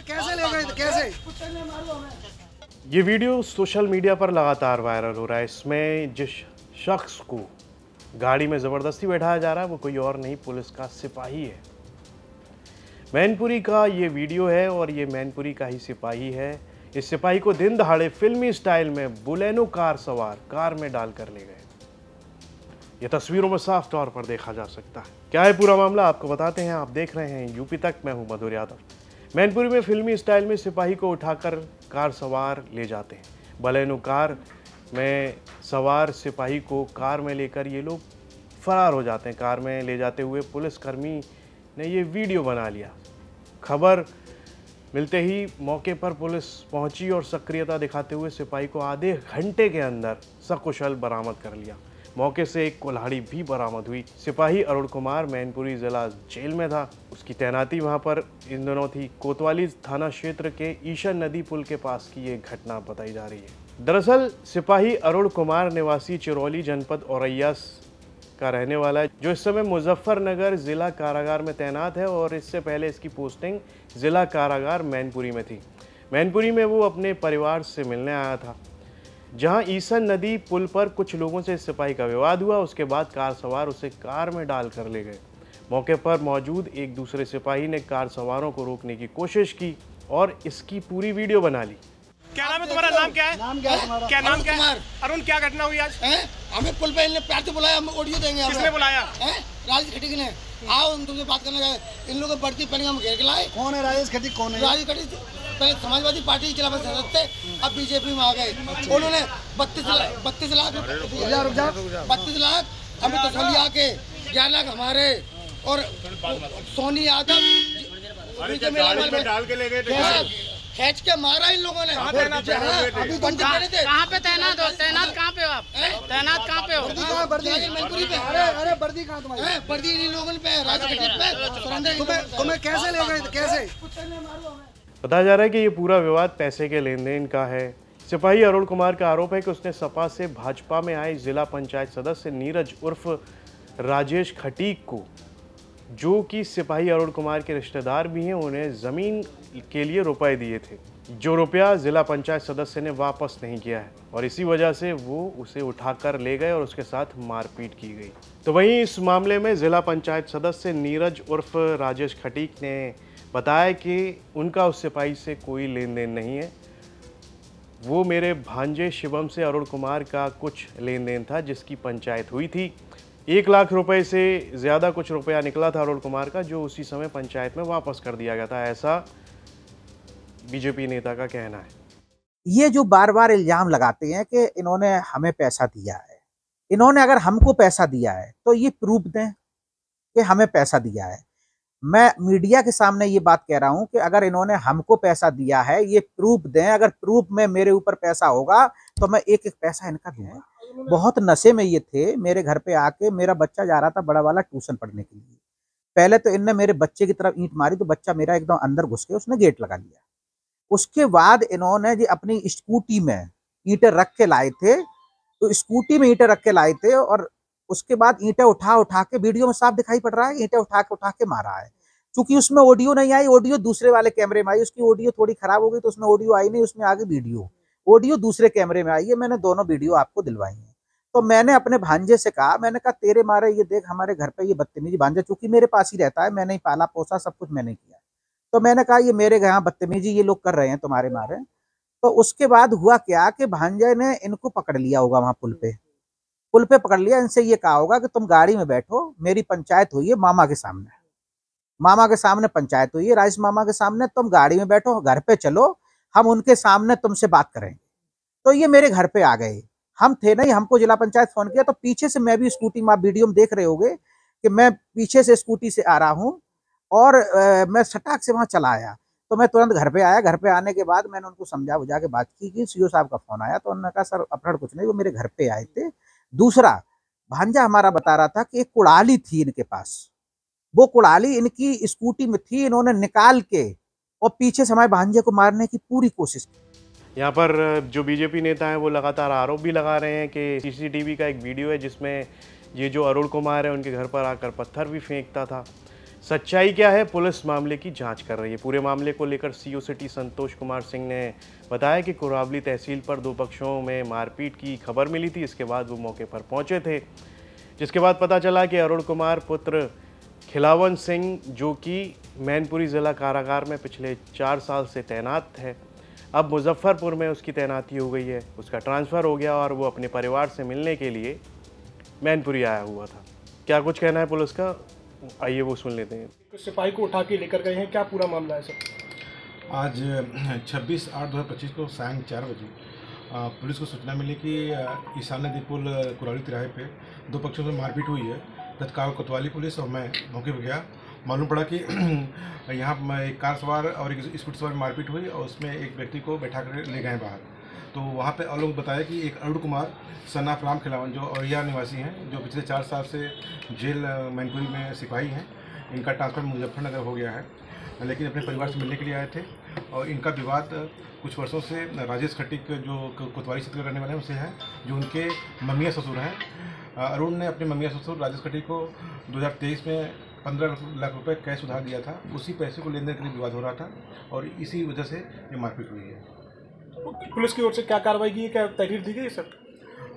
कैसे ले गए? कैसे? ये वीडियो सोशल मीडिया पर लगातार वायरल हो रहा है। इसमें जिस शख्स को गाड़ी में ज़बरदस्ती बैठाया जा रहा है वो कोई और नहीं, पुलिस का सिपाही है। मैनपुरी का ये वीडियो है और ये मैनपुरी का ही सिपाही है। इस सिपाही को दिन दहाड़े फिल्मी स्टाइल में बुलेनो कार सवार कार में डालकर ले गए। ये तस्वीरों में साफ तौर पर देखा जा सकता है। क्या है पूरा मामला आपको बताते हैं। आप देख रहे हैं यूपी तक, मैं हूं मधुर यादव। मैनपुरी में फिल्मी स्टाइल में सिपाही को उठाकर कार सवार ले जाते हैं। बलेनो कार में सवार सिपाही को कार में लेकर ये लोग फरार हो जाते हैं। कार में ले जाते हुए पुलिसकर्मी ने ये वीडियो बना लिया। खबर मिलते ही मौके पर पुलिस पहुंची और सक्रियता दिखाते हुए सिपाही को आधे घंटे के अंदर सकुशल बरामद कर लिया। मौके से एक कुल्हाड़ी भी बरामद हुई। सिपाही अरुण कुमार मैनपुरी जिला जेल में था। उसकी तैनाती वहां पर इन दिनों थी। कोतवाली थाना क्षेत्र के ईशन नदी पुल के पास की ये घटना बताई जा रही है। दरअसल सिपाही अरुण कुमार निवासी चिरौली जनपद औरैया का रहने वाला है, जो इस समय मुजफ्फरनगर जिला कारागार में तैनात है और इससे पहले इसकी पोस्टिंग जिला कारागार मैनपुरी में थी। मैनपुरी में वो अपने परिवार से मिलने आया था, जहां ईसन नदी पुल पर कुछ लोगों से इस सिपाही का विवाद हुआ। उसके बाद कार सवार उसे कार में डालकर ले गए। मौके पर मौजूद एक दूसरे सिपाही ने कार सवारों को रोकने की कोशिश की और इसकी पूरी वीडियो बना ली। क्या नाम है तुम्हारा? नाम क्या है? नाम क्या है तुम्हारा? क्या नाम क्या है? अरुण, क्या घटना हुई आज? हमें पुल पे इन्हें प्यार से बुलाया, हम ऑडियो देंगे। किसने बुलाया? राजेश खटीक ने। आओ हम तुमसे बात करने गए। इन लोगों को बढ़ती पहले हम घेर के लाए। कौन है राजेश खटीक? कौन है? राजेश खटीक पहले समाजवादी पार्टी जिला सदस्य थे, अब बीजेपी में आ गए। उन्होंने 32 लाख 32 लाख अमित तसोलिया के 11 लाख हमारे और सोनी यादव डाल के ले गए थे। खींच के मारा इन लोगों ने। कहाँ तैनात है? कहाँ पे तैनात हो? तैनात कहाँ पे हो आप? तैनात कहाँ पे हो? मैनपुरी पे। अरे वर्दी कहाँ तुम्हारी? वर्दी इन लोगों पे, राजेश खटीक पे। तुम्हें कैसे ले गए? कैसे? बताया जा रहा है कि ये पूरा विवाद पैसे के लेन देन का है। सिपाही अरुण कुमार का आरोप है कि उसने सपा से भाजपा में आए जिला पंचायत सदस्य नीरज उर्फ राजेश खटीक को, जो कि सिपाही अरुण कुमार के रिश्तेदार भी हैं, उन्हें ज़मीन के लिए रुपए दिए थे। जो रुपया जिला पंचायत सदस्य ने वापस नहीं किया है और इसी वजह से वो उसे उठाकर ले गए और उसके साथ मारपीट की गई। तो वहीं इस मामले में जिला पंचायत सदस्य नीरज उर्फ राजेश खटीक ने बताया कि उनका उस सिपाही से कोई लेन देन नहीं है। वो मेरे भांजे शिवम से अरुण कुमार का कुछ लेन देन था, जिसकी पंचायत हुई थी। 1 लाख रुपए से ज़्यादा कुछ रुपया निकला था अरुण कुमार का, जो उसी समय पंचायत में वापस कर दिया गया था। ऐसा बीजेपी नेता का कहना है। ये जो बार बार इल्जाम लगाते हैं कि इन्होंने हमें पैसा दिया है, इन्होंने अगर हमको पैसा दिया है तो ये प्रूफ दें कि हमें पैसा दिया है। मैं मीडिया के सामने ये बात कह रहा हूं कि अगर इन्होंने हमको पैसा दिया है ये प्रूफ दें। अगर प्रूफ में मेरे ऊपर पैसा होगा तो मैं एक एक पैसा इनका दूंगा। बहुत नशे में ये थे। मेरे घर पे आके, मेरा बच्चा जा रहा था बड़ा वाला ट्यूशन पढ़ने के लिए, पहले तो इनने मेरे बच्चे की तरफ ईंट मारी तो बच्चा मेरा एकदम अंदर घुस के उसने गेट लगा लिया। उसके बाद इन्होंने जी अपनी स्कूटी में ईंटें रख के लाए थे, तो स्कूटी में ईंटें रख के लाए थे और उसके बाद ईंटें उठा उठा के, वीडियो में साफ दिखाई पड़ रहा है, ईंटें उठा के मारा है। क्योंकि उसमें ऑडियो नहीं आई, ऑडियो दूसरे वाले कैमरे में आई। उसकी ऑडियो थोड़ी खराब हो गई तो उसमें ऑडियो आई नहीं, उसमें आ गई वीडियो। ऑडियो दूसरे कैमरे में आई है। मैंने दोनों वीडियो आपको दिलवाई है। तो मैंने अपने भांजे से कहा, मैंने कहा तेरे मारे ये देख हमारे घर पे ये बदतमीजी, भांजा चूंकि मेरे पास ही रहता है, मैंने ही पाला पोसा, सब कुछ मैंने किया। तो मैंने कहा ये मेरे यहाँ बदतमीजी ये लोग कर रहे हैं तुम्हारे मारे। तो उसके बाद हुआ क्या कि भांजे ने इनको पकड़ लिया होगा, वहां पुल पे पकड़ लिया। इनसे ये कहा होगा कि तुम गाड़ी में बैठो, मेरी पंचायत हुई है मामा के सामने पंचायत हुई है, राजेश मामा के सामने, तुम गाड़ी में बैठो, घर पे चलो, हम उनके सामने तुमसे बात करेंगे। तो ये मेरे घर पे आ गए। हम थे नहीं, हमको जिला पंचायत फोन किया, तो पीछे से मैं भी स्कूटी में, आप वीडियो में देख रहे होगे कि मैं पीछे से स्कूटी से आ रहा हूँ और मैं सटाक से वहां चला आया। तो मैं तुरंत घर पे आया। घर पे आने के बाद मैंने उनको समझा बुझा के बात की कि सीओ साहब का फोन आया। तो उन्होंने कहा सर अपहरण कुछ नहीं, वो मेरे घर पे आए थे। दूसरा, भांजा हमारा बता रहा था कि एक कुड़ाली थी इनके पास, वो कुड़ाली इनकी स्कूटी में थी, इन्होंने निकाल के और पीछे से हमारे भांजे को मारने की पूरी कोशिश की। यहाँ पर जो बीजेपी नेता हैं वो लगातार आरोप भी लगा रहे हैं कि सीसीटीवी का एक वीडियो है जिसमें ये जो अरुण कुमार है उनके घर पर आकर पत्थर भी फेंकता था। सच्चाई क्या है, पुलिस मामले की जांच कर रही है। पूरे मामले को लेकर सीओ सिटी संतोष कुमार सिंह ने बताया कि कुरावली तहसील पर दो पक्षों में मारपीट की खबर मिली थी। इसके बाद वो मौके पर पहुंचे थे, जिसके बाद पता चला कि अरुण कुमार पुत्र खिलावन सिंह, जो कि मैनपुरी ज़िला कारागार में पिछले 4 साल से तैनात है, अब मुजफ्फरपुर में उसकी तैनाती हो गई है। उसका ट्रांसफ़र हो गया और वो अपने परिवार से मिलने के लिए मैनपुरी आया हुआ था। क्या कुछ कहना है पुलिस का, आइए वो सुन लेते हैं। सिपाही को उठा के लेकर गए हैं, क्या पूरा मामला है सर? आज 26/8/2025 को सायं 4 बजे पुलिस को सूचना मिली कि ईशान्य दीपुल कुरावली तिराहे पे दो पक्षों में मारपीट हुई है। तत्काल कोतवाली पुलिस और मैं मौके पर गया। मालूम पड़ा कि यहाँ एक कार सवार और एक स्कूटर सवार में मारपीट हुई और उसमें एक व्यक्ति को बैठा कर ले गए बाहर। तो वहाँ पे और लोग बताया कि एक अरुण कुमार सन ऑफ राम खिलावन, जो औरिया निवासी हैं, जो पिछले 4 साल से जेल मैनपुरी में सिपाही हैं, इनका ट्रांसफ़र मुजफ्फरनगर हो गया है, लेकिन अपने परिवार से मिलने के लिए आए थे। और इनका विवाद कुछ वर्षों से राजेश खट्टिक, जो कोतवाली क्षेत्र के रहने वाले हैं, उनसे है, जो उनके मम्मिया ससुर हैं। अरुण ने अपने मम्मिया ससुर राजेश खट्टिक को 2023 में 15 लाख रुपए कैश उधार दिया था। उसी पैसे को लेने देने के लिए विवाद हो रहा था और इसी वजह से ये मारपीट हुई है। पुलिस की ओर से क्या कार्रवाई की है, क्या तहरीर दी गई सर?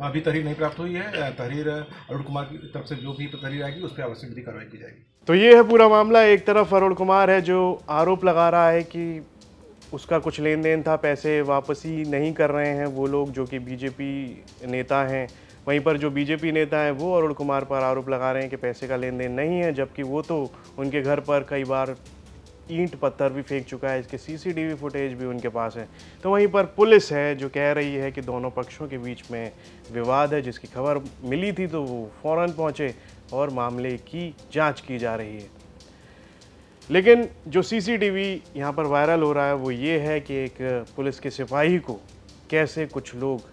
अभी तहरीर नहीं प्राप्त हुई है। तहरीर अरुण कुमार की तरफ से जो भी तहरीर आएगी उस पर आवश्यक विधि कार्रवाई की जाएगी। तो ये है पूरा मामला। एक तरफ अरुण कुमार है जो आरोप लगा रहा है कि उसका कुछ लेन देन था, पैसे वापसी नहीं कर रहे हैं वो लोग जो कि बीजेपी नेता हैं। वहीं पर जो बीजेपी नेता हैं वो अरुण कुमार पर आरोप लगा रहे हैं कि पैसे का लेन देन नहीं है, जबकि वो तो उनके घर पर कई बार ईंट पत्थर भी फेंक चुका है। इसके सीसीटीवी फुटेज भी उनके पास है। तो वहीं पर पुलिस है जो कह रही है कि दोनों पक्षों के बीच में विवाद है, जिसकी खबर मिली थी तो वो फ़ौरन पहुंचे और मामले की जांच की जा रही है। लेकिन जो सीसीटीवी यहाँ पर वायरल हो रहा है वो ये है कि एक पुलिस के सिपाही को कैसे कुछ लोग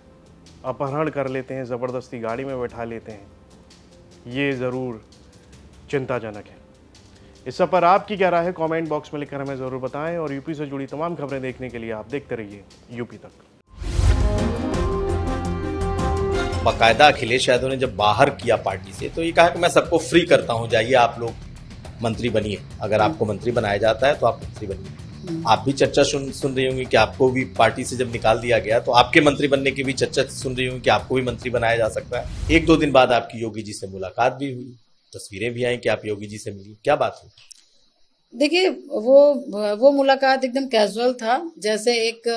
अपहरण कर लेते हैं, ज़बरदस्ती गाड़ी में बैठा लेते हैं, ये ज़रूर चिंताजनक है। इस सब पर आपकी क्या राय है, कमेंट बॉक्स में लिखकर हमें ज़रूर बताएं। और यूपी से जुड़ी तमाम खबरें देखने के लिए आप देखते रहिए यूपी तक। बाकायदा अखिलेश यादव ने जब बाहर किया पार्टी से तो ये कहा कि मैं सबको फ्री करता हूं, जाइए आप लोग मंत्री बनिए, अगर आपको मंत्री बनाया जाता है तो आप मंत्री बनिए। आप भी चर्चा सुन रही होंगी कि आपको भी पार्टी से जब निकाल दिया गया तो आपके मंत्री बनने की भी चर्चा सुन रही होंगी कि आपको भी मंत्री बनाया जा सकता है। 1-2 दिन बाद आपकी योगी जी से मुलाकात भी हुई, तस्वीरें भी आई कि आप योगी जी से मिली, क्या बात हुई? देखिए, वो मुलाकात एकदम कैजुअल था, जैसे एक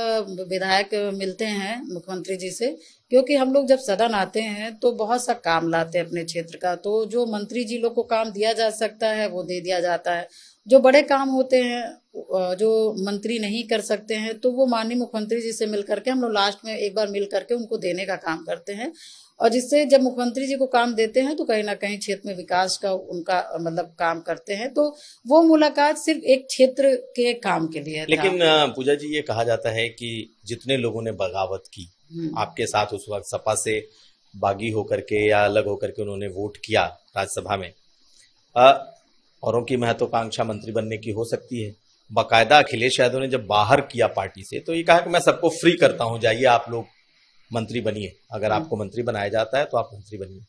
विधायक मिलते हैं मुख्यमंत्री जी से, क्योंकि हम लोग जब सदन आते हैं तो बहुत सा काम लाते हैं अपने क्षेत्र का, तो जो मंत्री जी लोग को काम दिया जा सकता है वो दे दिया जाता है। जो बड़े काम होते हैं जो मंत्री नहीं कर सकते हैं तो वो माननीय मुख्यमंत्री जी से मिल करके हम लोग लास्ट में एक बार मिल करके उनको देने का काम करते हैं। और जिससे जब मुख्यमंत्री जी को काम देते हैं तो कहीं ना कहीं क्षेत्र में विकास का उनका मतलब काम करते हैं। तो वो मुलाकात सिर्फ एक क्षेत्र के काम के लिए लेकिन पूजा जी, ये कहा जाता है कि जितने लोगों ने बगावत की आपके साथ उस वक्त सपा से बागी होकर के या अलग होकर के उन्होंने वोट किया राज्यसभा में, औरों की महत्वाकांक्षा मंत्री बनने की हो सकती है। बाकायदा अखिलेश यादव ने जब बाहर किया पार्टी से तो ये कहा कि मैं सबको फ्री करता हूं, जाइए आप लोग मंत्री बनिए, अगर आपको मंत्री बनाया जाता है तो आप मंत्री बनिए।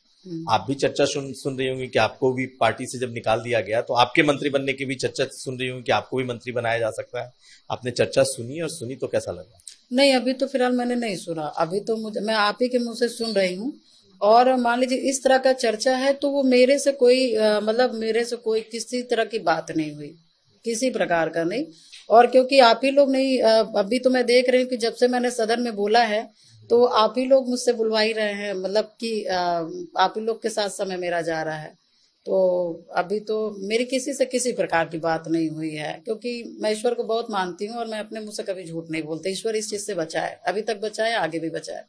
आप भी चर्चा सुन रही होंगी कि आपको भी पार्टी से जब निकाल दिया गया तो आपके मंत्री बनने की भी चर्चा सुन रही होंगी कि आपको भी मंत्री बनाया जा सकता है। आपने चर्चा सुनी, और सुनी तो कैसा लगा? नहीं, अभी तो फिलहाल मैंने नहीं सुना। अभी तो मैं आप ही के मुंह से सुन रही हूँ। और मान लीजिए इस तरह का चर्चा है तो वो मेरे से कोई किसी तरह की बात नहीं हुई, किसी प्रकार का नहीं। और क्योंकि आप ही लोग नहीं, अभी तो मैं देख रही हूँ कि जब से मैंने सदन में बोला है तो आप ही लोग मुझसे बुलवा ही रहे हैं, मतलब कि आप ही लोग के साथ समय मेरा जा रहा है। तो अभी तो मेरी किसी से किसी प्रकार की बात नहीं हुई है, क्योंकि मैं ईश्वर को बहुत मानती हूँ और मैं अपने मुंह से कभी झूठ नहीं बोलती। ईश्वर इस चीज से बचाए, अभी तक बचाए, आगे भी बचाए।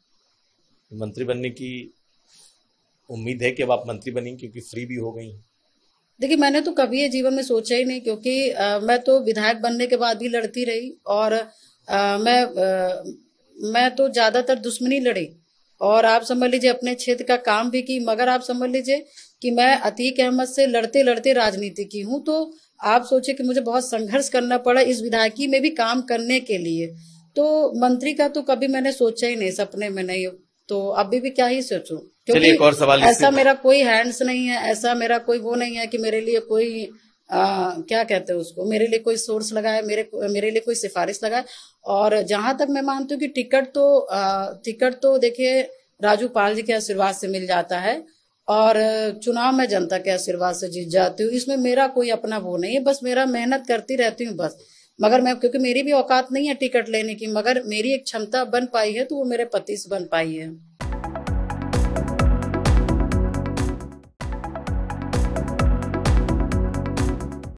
मंत्री बनने की उम्मीद है कि अब आप मंत्री बनेंगी, क्योंकि फ्री भी हो गई? देखिए, मैंने तो कभी ये जीवन में सोचा ही नहीं, क्योंकि मैं तो विधायक बनने के बाद भी लड़ती रही और मैं तो ज्यादातर दुश्मनी लड़ी और आप समझ लीजिए अपने क्षेत्र का काम भी की। मगर आप समझ लीजिए कि मैं अतीक अहमद से लड़ते लड़ते राजनीति की हूँ, तो आप सोचिए कि मुझे बहुत संघर्ष करना पड़ा इस विधायकी में भी काम करने के लिए। तो मंत्री का तो कभी मैंने सोचा ही नहीं, सपने में नहीं। तो अभी भी क्या ही सोचूं, क्योंकि एक और सवाल ऐसा मेरा कोई हैंड्स नहीं है, ऐसा मेरा कोई वो नहीं है कि मेरे लिए कोई क्या कहते हैं उसको, मेरे लिए कोई सोर्स लगाए, मेरे लिए कोई सिफारिश लगाए। और जहां तक मैं मानती हूँ कि टिकट तो देखिए राजू पाल जी के आशीर्वाद से मिल जाता है और चुनाव में जनता के आशीर्वाद से जीत जाती हूँ। इसमें मेरा कोई अपना वो नहीं है, बस मेरा मेहनत करती रहती हूँ बस। मगर मैं, क्योंकि मेरी भी औकात नहीं है टिकट लेने की, मगर मेरी एक क्षमता बन पाई है तो वो मेरे पति से बन पाई है।